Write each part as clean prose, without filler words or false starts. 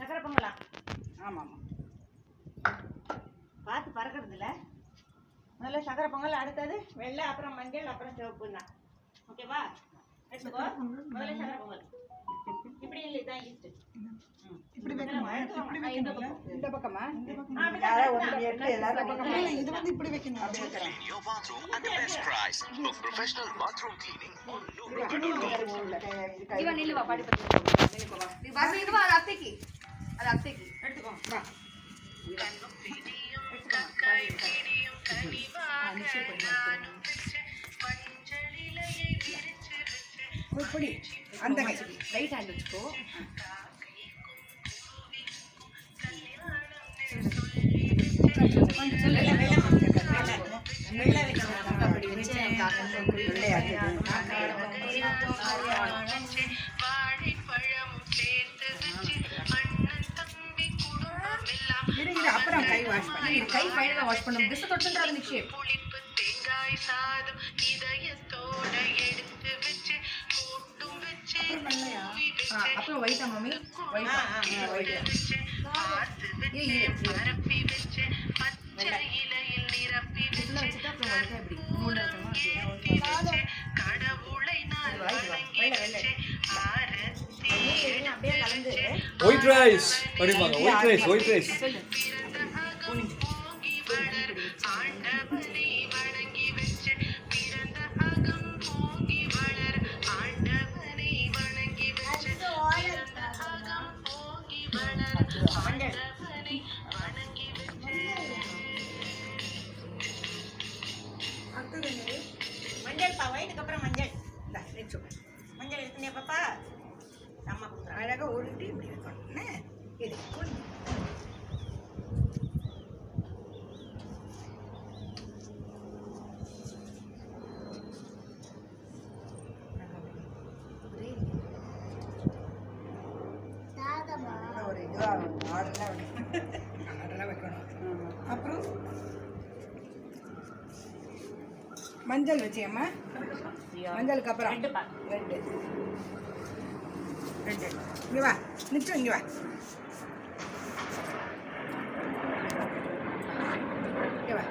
சக்கரை பொங்கலா? ஆமாம் பார்த்து பறக்கிறது இல்லை. முதல்ல சக்கரை பொங்கல், அடுத்தது வெள்ளை, அப்புறம் மஞ்சள், அப்புறம் சிவப்பு தான். ஓகேவா? எடுத்துக்கோ. முதல்ல சக்கரை பொங்கல். இப்படி இல்லை, இதான் ஈஸ்ட். இப்படி வைக்கணுமா? இந்த பக்கமா? இது வந்து இப்படி வைக்கணும். அப்படி வைக்கிறேன். இவன் நில்லுவா, பாடி பத்தி நில்லுவா. அது அத்தைக்கு, அது அத்தைக்கு எடுத்துக்கோ. வா அந்த கை ரைட் ஹேண்ட் வச்சுக்கோ. அப்புறம் கை வாஷ் பண்ணி கை ஃபைனலா வாஷ் பண்ணணும். திஸ் தொட்டுன்றது நிச்சயம். அப்புறம் ஒயிட்டா மம்மி? ஒயிட்டா? ஒயிட். வச்சுட்டா அப்புறம் ஒயிட்டா எப்படி மூணு இருக்குமா? அப்படியே கலந்து ஒயிட் ரைஸ் அப்படிமாங்க. White rice, white rice. மஞ்சள் பா, ஒயிட்டுக்கு அப்புறம் மஞ்சள். மஞ்சள் எடுத்துனே பாப்பா. அம்மா கொடுக்குறேன். அழகா உருட்டி இப்படி இருக்கணும். இது ஒரு இதுவாக ஆடெல்லாம் வைக்கணும். அப்புறம் மஞ்சள் வச்சியம்மா. மஞ்சளுக்கு அப்புறம் ரெண்டு பா. ரெண்டு இங்கே வா, நிச்சயம் இங்கே வா. இங்கே வா.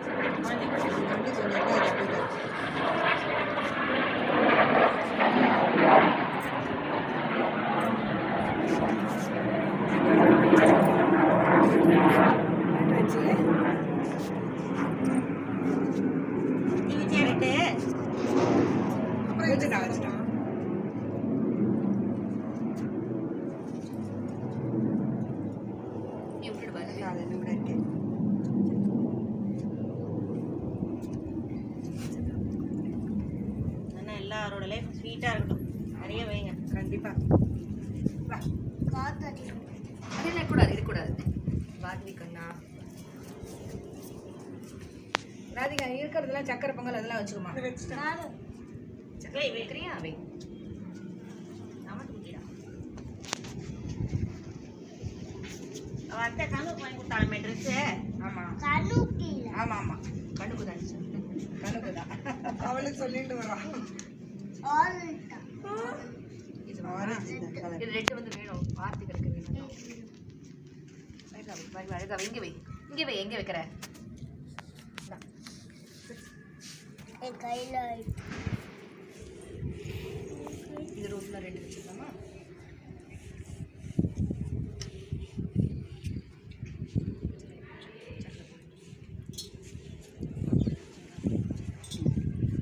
டிவி சேரிட்டு அப்புறம் வச்சுட்டோம். எல்லாரோட லைஃப் ஸ்வீட்டாக இருக்கட்டும். நிறைய வைங்க கண்டிப்பாக. அது இருக்கக்கூடாது, இருக்கக்கூடாது. பாரதி கண்ணா ராதிகா இருக்கிறதுலாம் சக்கரை பொங்கல் அதெல்லாம் வச்சுக்குமா? சக்கரை வைக்கிறியா? வை. அவள் அத்தை கண்ணுக்கு வாங்கி கொடுத்தாலுமே ட்ரெஸ்ஸு. ஆமாம் ஆமாம் ஆமாம், கண்ணுக்கு தான் கணக்கு தான். அவளுக்கு சொல்லிட்டு வரோம். இது ரெட்டு வந்து வேணும். ஆர்த்தி கிடக்கு வேணும். அழகா இங்கே வை, இங்கே வை. எங்கே வைக்கிற? இது ரோஸ்ல ரெண்டு வச்சுக்கலாமா?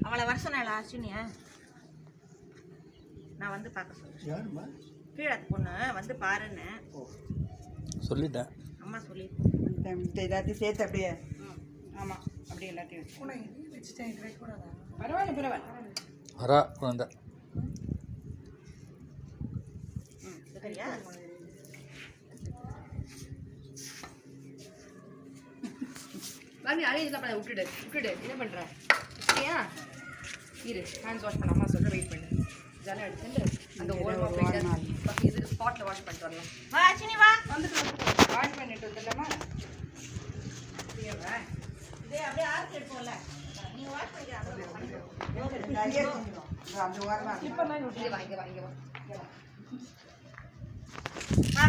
அவளை வர சொன்னால அஸ்வினியா? நான் வந்து பார்க்க சொல்றேன். கீழே பொண்ணு வந்து பாருன்னு சொல்லிட்டேன். அம்மா சொல்லி எல்லாத்தையும் சேர்த்து அப்படியே. ஆமாம், அப்படியே எல்லாத்தையும் வச்சுட்டேன். இது வைக்கக்கூடாதா? பரவாயில்ல பரவாயில்ல. வரா குழந்தை. சரியா? பாருங்க, அரேஞ்ச் பண்ண விட்டுடு விட்டுடு. என்ன பண்ணுற? சரியா? இரு, ஹேண்ட்ஸ் வாஷ் பண்ண அம்மா சொல்கிற வெயிட் பண்ணு. ஜாலியாக எடுத்துட்டு அந்த ஓரமாக போயிட்டு இது ஸ்பாட்டில் வாஷ் பண்ணிட்டு வரலாம். வா அஸ்வினி வா. வந்துட்டு வாஷ் பண்ணிட்டு வந்துடலாமா? இதே அப்படியே ஆர்த்தி எடுப்போம்ல. நீங்கள் வாஷ் பண்ணிக்கலாம். அந்த ஓரமாக இங்கே வா, இங்கே வா, இங்கே வா. வா.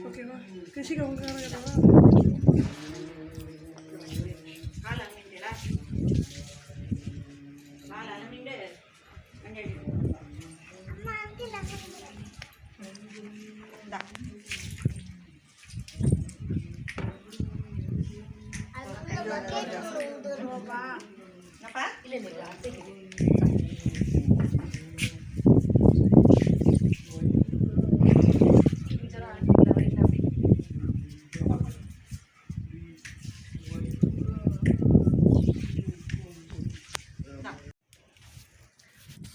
ஓகேவா கிருஷிகா உங்க கால் அலமிண்டா கால் அலமிண்டு மஞ்சள் இந்தா. என்னப்பா இல்லை இல்லை அத்தைக்கு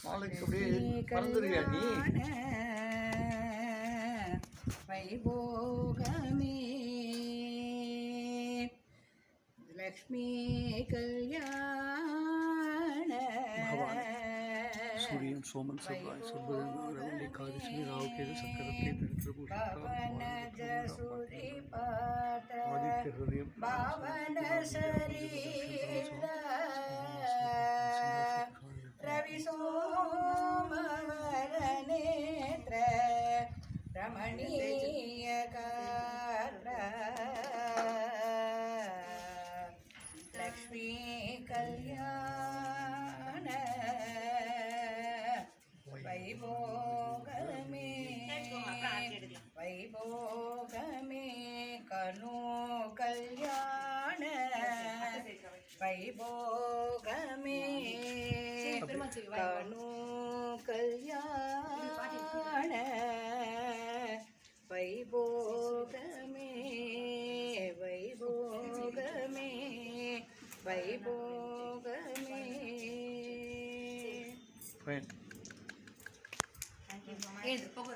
நாளைக்கு அப்படியே பறந்துருவியா நீ வைபோகமே லக்ஷ்மி கல்யாண சூரியன் சோமன் செவ்வாய் சுப்பரன் ரவண்டி காரிஸ்மி ராவுகேது சக்கரத்தை பவனஜசுரி பாத்ர ஆதித்ய ஹிருதயம் பாவன சரீர ரவி சோமவர நேத்ர ரமணீய காத்ர லக்ஷ்மி கல்யாண வைபோகமே வைபோகமே கனு கல்யாண வைபோகமே கனு கல்யாண வைபோகமே வைபோகமே வைபோகமே ஃபைன் ஏது போக